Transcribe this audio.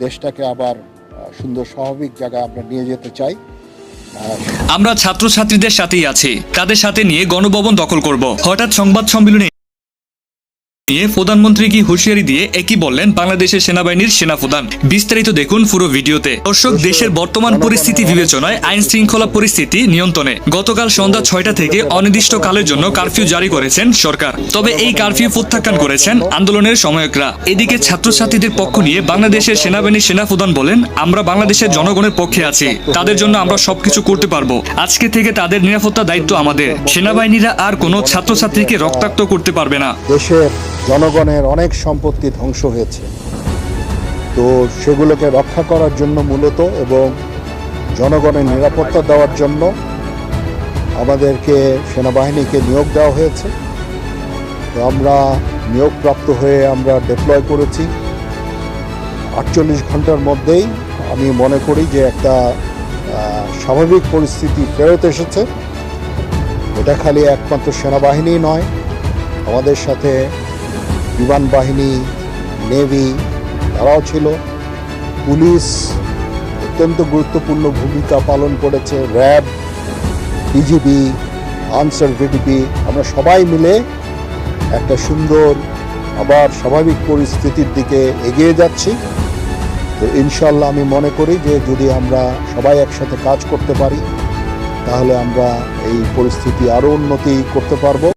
দেশটাকে আবার সুন্দর স্বাভাবিক জায়গায় আমরা নিয়ে যেতে চাই। আমরা ছাত্রছাত্রীদের সাথেই আছি, তাদের সাথে নিয়ে গণভবন দখল করব। হঠাৎ সংবাদ সম্মেলনে নিয়ে প্রধানমন্ত্রী কি হুঁশিয়ারি দিয়ে একই বললেন বাংলাদেশের সেনাবাহিনীর সেনাপ্রধান। বিস্তারিত দেখুন পুরো ভিডিওতে। দর্শক, দেশের বর্তমান পরিস্থিতি বিবেচনায় আইন শৃঙ্খলা পরিস্থিতি নিয়ন্ত্রণে গতকাল সন্ধ্যা 6টা থেকে অনির্দিষ্টকালের জন্য কারফিউ জারি করেছেন সরকার। তবে এই কারফিউ প্রত্যাখ্যান করেছেন আন্দোলনের সময়করা। এদিকে ছাত্রছাত্রীদের পক্ষ নিয়ে বাংলাদেশের সেনাবাহিনীর সেনাপ্রধান বলেন, আমরা বাংলাদেশের জনগণের পক্ষে আছি, তাদের জন্য আমরা সবকিছু করতে পারবো। আজকে থেকে তাদের নিরাপত্তার দায়িত্ব আমাদের। সেনাবাহিনীরা আর কোনো ছাত্রছাত্রীকে রক্তাক্ত করতে পারবে না। দেশের জনগণের অনেক সম্পত্তি ধ্বংস হয়েছে, তো সেগুলোকে রক্ষা করার জন্য মূলত এবং জনগণের নিরাপত্তা দেওয়ার জন্য আমাদেরকে সেনাবাহিনীকে নিয়োগ দেওয়া হয়েছে। তো আমরা নিয়োগপ্রাপ্ত হয়ে আমরা ডিপ্লয় করেছি। 48 ঘন্টার মধ্যেই আমি মনে করি যে একটা স্বাভাবিক পরিস্থিতি ফেরত এসেছে। এটা খালি একমাত্র সেনাবাহিনী নয়, আমাদের সাথে বিমান বাহিনী, নেভি তারাও ছিল। পুলিশ অত্যন্ত গুরুত্বপূর্ণ ভূমিকা পালন করেছে, র্যাব, বিজিবি, আনসার ভিডিপি। আমরা সবাই মিলে একটা সুন্দর আবার স্বাভাবিক পরিস্থিতির দিকে এগিয়ে যাচ্ছি। তো ইনশাল্লাহ আমি মনে করি যে যদি আমরা সবাই একসাথে কাজ করতে পারি তাহলে আমরা এই পরিস্থিতি আরও উন্নতি করতে পারবো।